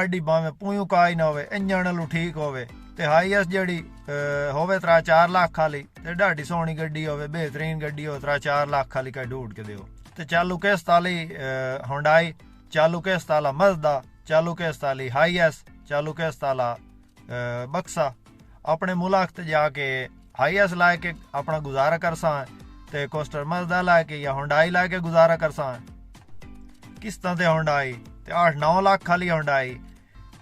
गाड़ी भावें पूयों काई ना होवे, इंजन वालू ठीक होवे ते हाईएस्ट जेहड़ी होवे 3-4 लाख वाली ते ढाडी सोहनी गड्डी होवे, बेहतरीन गड्डी हो 3-4 लाख वाली का ढूंढ के दियो। ते चालू किस्त वाली हुंडई, चालू किस्त वाला मज़दा, चालू किस्त वाली हाईएस्ट, चालू किस्त वाला बक्सा अपने मुल्क ते जाके हाईएस्ट ला के अपना गुजारा कर सा ते कोस्टर मज़दा ला के या हुंडई ला के गुजारा कर सा। किस्तां ते हुंडई ते 8-9 लाख वाली हुंडई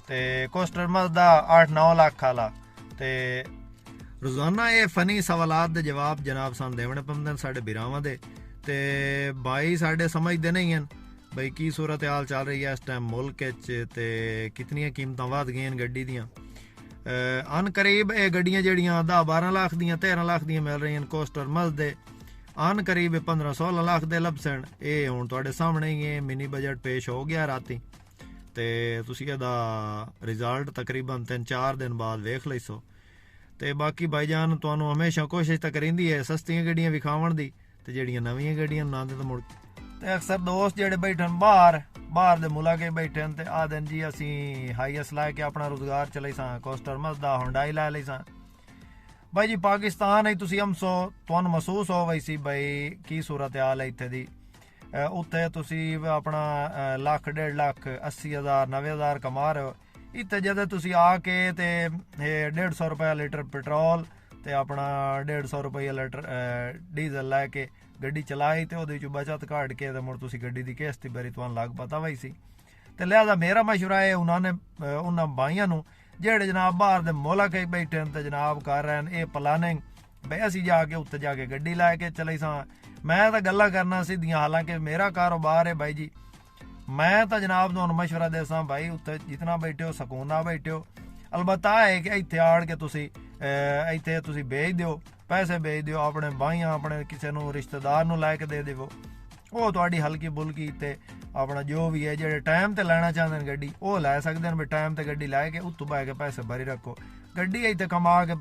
ते कोस्टर मज़दा 8-9 लाख वाला। ते रोज़ाना ये फनी सवालात दे जवाब जनाब सान देवने पौंदे साढ़े बिरावां दे ते भाई साढ़े समझदे नहीं हैं भाई की सूरत हाल चल रही है इस टाइम मुल्क ते कितनियां कीमतां वध गईयां गड्डी दियां। अन करीब ये गड्डियां जड़ियां 10-12 लाख दियां 13 लाख दियां मिल रही हैं कोस्टर मज़दे, अन करीब 15-16 लाख दे लभसन। ये हुण तुहाडे सामने ही है मिनी बजट पेश हो गया राती ते तुसी इहदा रिजल्ट तकरीबन 3-4 दिन बाद वेख लैसो। ते बाकी भाईजान तुहानू हमेशा कोशिश तो करिंदी है सस्तियां गड्डियां विखावन दी ते जेहड़ियां नवीं गड्डियां बनांदे तो मुड़ ते अक्सर दोस्त जेहड़े बैठन बाहर दे मुल्क बैठे ते आदन जी असी हाईएस्ट ला के अपना रोजगार चलाई सा, कोस्टर मज़दा हुंडई ला लई सा। भाई जी पाकिस्तान है तुसी हमसो तुहानू महसूस हो वैसी भाई की सूरत हाल है इत्थे दी। उत्थे तुसी अपना लाख 1.5 लाख 80,000 90,000 कमा रहे हो, इत्थे जदे तुसी आके ते 150 रुपया लीटर पेट्रोल ते अपना 150 रुपया लीटर डीजल लैके गड्डी चलाई ते ओहदे विच बचत कट के ते मुड़ तुसी गड्डी दी किस्त बारी तुहानू लग पता वैसी। ते लिहाजा मेरा मशवरा है उन्होंने भाइयों नू जेहड़े जनाब बाहर दे मुल्क बैठे ते जनाब कर रहे हैं ये प्लानिंग भाई असी जाके उत्ते जाके गड्डी लैके चले सा। मैं तो गल्लां करना सीधियां, हालांकि मेरा कारोबार है भाई जी। मैं तो जनाब तुहानू मशवरा देसा भाई उत्ते जितना बैठे हो सकून नाल बैठे हो। अलबत्ता है कि इत्थे आड़ के तुसी इत्थे तुसी भेज दिओ, पैसे भेज दिओ अपने भाइयां अपने किसी नू रिश्तेदार नू लैके दे देवो, ਉਹ ਤੁਹਾਡੀ ਹਲਕੀ ਬੁਲਕੀ ਤੇ ਆਪਣਾ ਜੋ ਵੀ ਹੈ ਜਿਹੜੇ ਟਾਈਮ ਤੇ ਲੈਣਾ ਚਾਹੁੰਦੇ ਨੇ ਗੱਡੀ ਉਹ ਲੈ ਸਕਦੇ ਨੇ। ਵੀ ਟਾਈਮ ਤੇ ਗੱਡੀ ਲੈ ਕੇ ਉੱਤੋਂ ਬੈ ਕੇ ਪੈਸੇ ਭਰੀ ਰੱਖੋ। ਗੱਡੀ ਇੱਥੇ ਕਮਾ ਕੇ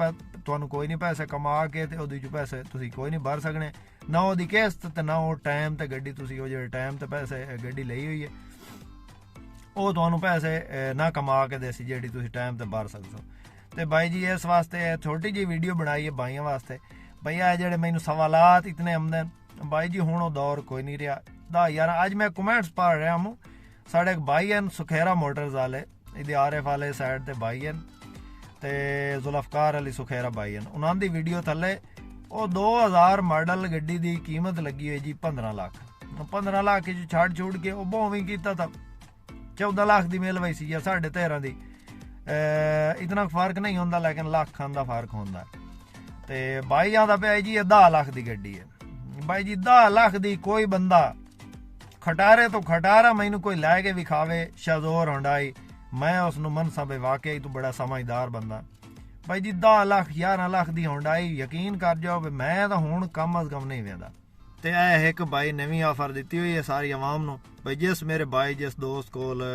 ਤੁਹਾਨੂੰ ਕੋਈ ਨਹੀਂ ਪੈਸੇ ਕਮਾ ਕੇ ਤੇ ਉਹਦੇ ਚ ਪੈਸੇ ਤੁਸੀਂ ਕੋਈ ਨਹੀਂ ਭਰ ਸਕਣੇ, ਨਾ ਉਹਦੀ ਕਿਸ਼ਤ ਤੇ ਨਾ ਉਹ ਟਾਈਮ ਤੇ ਗੱਡੀ ਤੁਸੀਂ ਉਹ ਜਿਹੜੇ ਟਾਈਮ ਤੇ ਪੈਸੇ ਗੱਡੀ ਲਈ ਹੋਈ ਹੈ ਉਹ ਤੁਹਾਨੂੰ ਪੈਸੇ ਨਾ ਕਮਾ ਕੇ ਦੇਸੀ ਜਿਹੜੀ ਤੁਸੀਂ ਟਾਈਮ ਤੇ ਭਰ ਸਕਦੇ ਹੋ। ਤੇ ਬਾਈ ਜੀ ਇਸ ਵਾਸਤੇ ਛੋਟੀ ਜਿਹੀ ਵੀਡੀਓ ਬਣਾਈ ਹੈ ਭਾਈਆਂ ਵਾਸਤੇ। ਭਈ ਆ ਜਿਹੜੇ ਮੈਨੂੰ ਸਵਾਲਾਤ ਇਤਨੇ ਆਉਂਦੇ भाई जी हुण दौर कोई नहीं रहा दा यार। अज मैं कमेंट्स पढ़ रहा हूँ, साढ़े एक भाई हैं सुखेरा मोटर्स वाले इधर आरएफ वाले साइड ते भाई हैं ते जुल्फकार अली सुखेरा भाई हैं, उन्होंने दी वीडियो थले वो 2000 मॉडल गड्डी दी कीमत लगी हुई जी 15 लाख। 15 लाख छड़ छुड़ के वो बोवी किया था 14 लाख की मिल वैसी या 13.5 दी। इतना फर्क नहीं होंदा लेकिन लाखां दा फर्क होंदा। ते भाई आंदा पे जी 10 लाख की गड्डी है। भाई जी 10 लाख दी कोई बंदा खटारे तो खटारा मैनू कोई लैके विखावे शज़ोर हुंडई, मैं उसनू मनसा बे वाकई तू बड़ा समझदार बंदा। भाई जी 10 लाख 11 लाख दी हुंडई यकीन कर जाओ मैं तो हुण कम अज कम नहीं वेंदा। ते एक भाई नवीं ऑफर दी हुई है सारी आवाम नू भाई जिस मेरे भाई जिस दोस्त कोल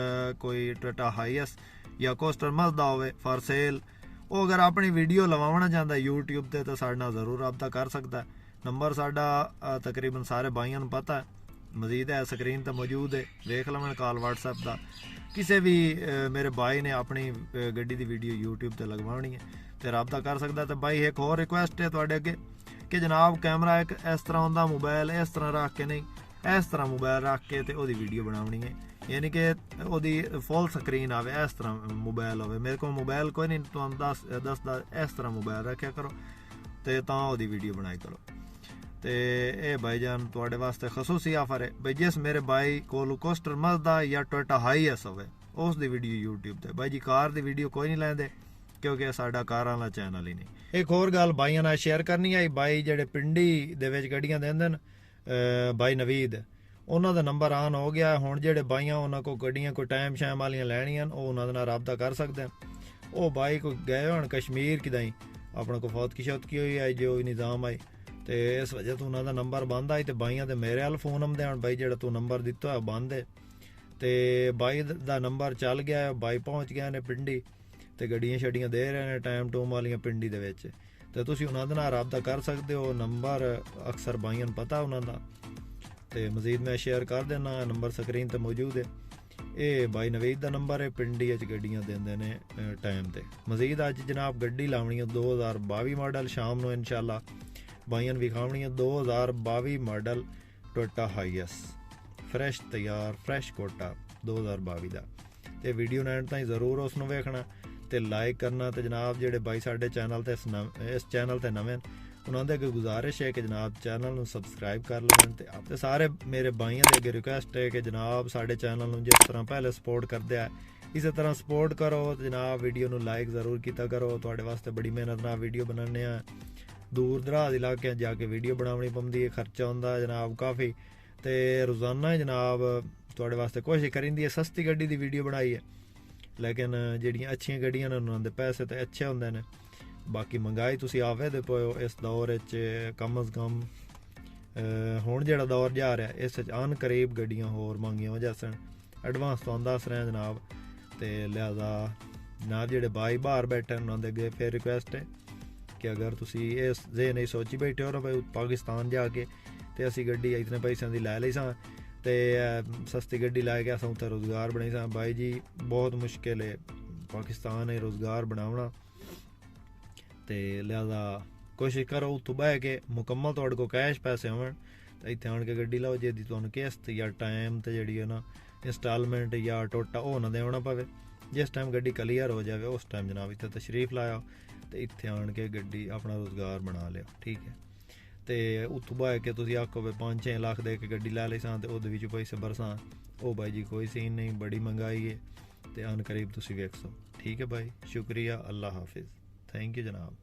कोई टोयोटा हाईएस या कोस्टर मज़दा होवे फॉर सेल, वो अगर अपनी वीडियो लवावना चाहता यूट्यूब ते तो साडे नाल जरूर रब्ता कर सकता है। नंबर साडा तकरीबन सारे भाइयों को पता है, मजीद है स्क्रीन तो मौजूद है, वेख लवन कॉल व्हाट्सएप का। किसी भी मेरे भाई ने अपनी गड्डी की वीडियो यूट्यूब पर लगवानी है तो रब्ता कर सकता। तो भाई एक होर रिक्वेस्ट है तुहाडे अगे कि जनाब कैमरा एक इस तरह होंदा, मोबाइल इस तरह रख के नहीं इस तरह मोबाइल रख के तो ओदी वीडियो बनावनी है, यानी कि ओदी फुल स्क्रीन आवे इस तरह मोबाइल होवे। मेरे को मोबाइल कोई नहीं, तुहानू दसदा इस तरह मोबाइल रखा करो तो ओदी वीडियो बनाई करो। ते ये भाईजान तुहाडे वास्ते खसूसी ऑफर है भाई जिस मेरे भाई कोल कोस्टर मज़दा या टोयोटा हाईएस होवे उस दी वीडियो यूट्यूब ते। भाई जी कार दी वीडियो कोई नहीं लैंदे क्योंकि साडा कारां दा चैनल ही नहीं। एक होर गल भाइयां नाल शेयर करनी है, भाई जेहड़े पिंडी दे विच गड्डियां देंदे न भाई नवीद उन्हां दा नंबर ऑन हो गया हुण। जेहड़े भाइयां उन्हां को गड्डियां कोई टाइम शैम वालियां लैणियां ओह उन्हां दे नाल राबता कर सकदे न। ओह भाई कोई गए होण कश्मीर किदाई अपने को फौत की होई है जो निज़ाम आई ते इस वजह तो उन्होंने नंबर बंद आई तो भाइयों के मेरे वाल फोन आते हैं भाई जो तू नंबर दिता है बंद है। तो भाई का नंबर चल गया है, भाई पहुँच गए ने पिंडी तो गड्डियां शड्डियां दे रहे हैं टाइम टूम वाली पिंडी दे विच तो तुसीं उन्हां दे नाल राबता कर सकते हो। नंबर अक्सर भाइयों को पता उन्हां दा ते मजीद मैं शेयर कर देना, नंबर स्क्रीन पर मौजूद है। ਇਹ ਬਾਈ ਨਵੀਦ ਦਾ ਨੰਬਰ ਹੈ, ਪਿੰਡੀ ਵਿੱਚ ਗੱਡੀਆਂ ਦਿੰਦੇ ਨੇ ਟਾਈਮ ਤੇ। ਮਜ਼ੀਦ ਅੱਜ ਜਨਾਬ ਗੱਡੀ ਲਾਉਣੀ ਹੈ 2022 ਮਾਡਲ, ਸ਼ਾਮ ਨੂੰ ਇਨਸ਼ਾਅੱਲਾ ਬਾਈਆਂ ਵਿਖਾਉਣੀ ਹੈ 2022 ਮਾਡਲ ਟੋਇਟਾ ਹਾਈਐਸ, ਫਰੈਸ਼ ਤਿਆਰ ਫਰੈਸ਼ ਕੋਟਾ 2022 ਦਾ। ਤੇ ਵੀਡੀਓ ਨੂੰ ਐਂਡ ਤਾਈਂ ਜ਼ਰੂਰ ਉਸ ਨੂੰ ਵੇਖਣਾ ਤੇ ਲਾਈਕ ਕਰਨਾ। ਤੇ ਜਨਾਬ ਜਿਹੜੇ ਬਾਈ ਸਾਡੇ ਚੈਨਲ ਤੇ ਇਸ ਚੈਨਲ ਤੇ ਨਵੇਂ ਉਹਨਾਂ ਦੇ ਅੱਗੇ ਗੁਜ਼ਾਰਿਸ਼ ਹੈ ਕਿ ਜਨਾਬ ਚੈਨਲ ਨੂੰ ਸਬਸਕ੍ਰਾਈਬ ਕਰ ਲੈਣ। ਤੇ ਸਾਰੇ ਮੇਰੇ ਬਾਈਆਂ ਦੇ ਅੱਗੇ ਰਿਕੁਐਸਟ ਹੈ ਕਿ ਜਨਾਬ ਸਾਡੇ ਚੈਨਲ ਨੂੰ ਜਿਸ ਤਰ੍ਹਾਂ ਪਹਿਲੇ ਸਪੋਰਟ ਕਰਦੇ ਆ ਇਸੇ ਤਰ੍ਹਾਂ ਸਪੋਰਟ ਕਰੋ। ਤੇ ਜਨਾਬ ਵੀਡੀਓ ਨੂੰ ਲਾਈਕ ਜ਼ਰੂਰ ਕੀਤਾ ਕਰੋ, ਤੁਹਾਡੇ ਵਾਸਤੇ ਬੜੀ ਮਿਹਨਤ ਨਾਲ ਵੀਡੀਓ ਬਣਾਉਂਦੇ ਆ। ਦੂਰ ਦਰਾਜ਼ ਇਲਾਕਿਆਂ ਜਾ ਕੇ ਵੀਡੀਓ ਬਣਾਉਣੀ ਪੈਂਦੀ ਹੈ, ਖਰਚਾ ਹੁੰਦਾ ਜਨਾਬ ਕਾਫੀ। ਤੇ ਰੋਜ਼ਾਨਾ ਜਨਾਬ ਤੁਹਾਡੇ ਵਾਸਤੇ ਕੋਸ਼ਿਸ਼ ਕਰੀਂਦੀ ਹੈ ਸਸਤੀ ਗੱਡੀ ਦੀ ਵੀਡੀਓ ਬਣਾਈ ਹੈ, ਲੇਕਿਨ ਜਿਹੜੀਆਂ ਅੱਛੀਆਂ ਗੱਡੀਆਂ ਨੇ ਉਹਨਾਂ ਦੇ ਪੈਸੇ ਤਾਂ ਅੱਛੇ ਹੁੰਦੇ ਨੇ। ਬਾਕੀ ਮਹਿੰਗਾਈ ਤੁਸੀਂ ਆਵੇ ਦੇ ਪਏ ਇਸ ਦੌਰ ਵਿੱਚ, ਕਮ ਅਜ਼ ਕਮ ਹੁਣ ਜਿਹੜਾ ਦੌਰ ਜਾ ਰਿਹਾ ਇਸ ਵਿੱਚ ਅਨ ਕਰੀਬ ਗੱਡੀਆਂ ਹੋਰ ਮੰਗੀਆਂ ਵਜ੍ਹਾ ਸਨ। ਐਡਵਾਂਸ ਤੁਹਾਨੂੰ ਦੱਸ ਰਿਹਾ ਜਨਾਬ। ਤੇ ਲਿਹਾਜ਼ਾ ਜਨਾਬ ਜਿਹੜੇ ਬਾਈ ਬਾਹਰ ਬੈਠੇ ਉਹਨਾਂ ਦੇ ਅੱਗੇ ਫਿਰ ਰਿਕੁਐਸਟ ਹੈ ਕਿ ਅਗਰ ਤੁਸੀਂ ਇਸ ਜੇ ਨਹੀਂ ਸੋਚੀ ਬੈਠੇ ਹੋ ਨਾ ਭਾਈ ਪਾਕਿਸਤਾਨ ਜਾ ਕੇ ਤੇ ਅਸੀਂ ਗੱਡੀ ਇਤਨੇ ਪੈਸਿਆਂ ਦੀ ਲੈ ਲਈ ਸਾਂ ਤੇ ਸਸਤੀ ਗੱਡੀ ਲੈ ਕੇ ਅਸਾਂ ਉੱਥੇ ਰੁਜ਼ਗਾਰ ਬਣਾਈ ਸਾਂ। ਬਾਈ ਜੀ ਬਹੁਤ ਮੁਸ਼ਕਿਲ ਹੈ ਪਾਕਿਸਤਾਨ ਹੈ ਰੁਜ਼ਗਾਰ ਬਣਾਉਣਾ। ਤੇ ਲਿਹਾਜ਼ਾ ਕੋਸ਼ਿਸ਼ ਕਰੋ ਉੱਥੋਂ ਬਹਿ ਕੇ ਮੁਕੰਮਲ ਤੁਹਾਡੇ ਕੋਲ ਕੈਸ਼ ਪੈਸੇ ਹੋਣ ਤਾਂ ਇੱਥੇ ਆਣ ਕੇ ਗੱਡੀ ਲਾਓ, ਜਿਹਦੀ ਤੁਹਾਨੂੰ ਕਿਸ਼ਤ ਜਾਂ ਟਾਈਮ ਤੇ ਜਿਹੜੀ ਹੈ ਨਾ ਇੰਸਟਾਲਮੈਂਟ ਜਾਂ ਟੋਟਾ ਉਹ ਨਾ ਦੇਣਾ ਪਵੇ। ਜਿਸ ਟਾਈਮ ਗੱਡੀ ਕਲੀਅਰ ਹੋ ਜਾਵੇ ਉਸ ਟਾਈਮ ਜਨਾਬ ਇੱਥੇ ਤਸ਼ਰੀਫ ਲਾਇਆ ਤੇ ਇੱਥੇ ਆਣ ਕੇ ਗੱਡੀ ਆਪਣਾ ਰੁਜ਼ਗਾਰ ਬਣਾ ਲਿਓ, ਠੀਕ ਹੈ। ਤੇ ਉੱਥੋਂ ਬਹਿ ਕੇ ਤੁਸੀਂ ਆਖੋ ਵੀ 5-6 ਲੱਖ ਦੇ ਕੇ ਗੱਡੀ ਲੈ ਲਈ ਸਾਂ ਤੇ ਉਹਦੇ ਵਿੱਚ ਪੈਸੇ ਬਰਸਾਂ, ਉਹ ਬਾਈ ਜੀ ਕੋਈ ਸੀਨ ਨਹੀਂ, ਬੜੀ ਮਹਿੰਗਾਈ ਹੈ ਤੇ ਅਨ ਕਰੀਬ ਤੁਸੀਂ ਵੇਖ ਸੋ, ਠੀਕ ਹੈ ਬਾਈ। ਸ਼ੁਕਰੀਆ, ਅੱਲਾ ਹਾਫਿਜ਼, ਥੈਂਕ ਯੂ ਜਨਾਬ।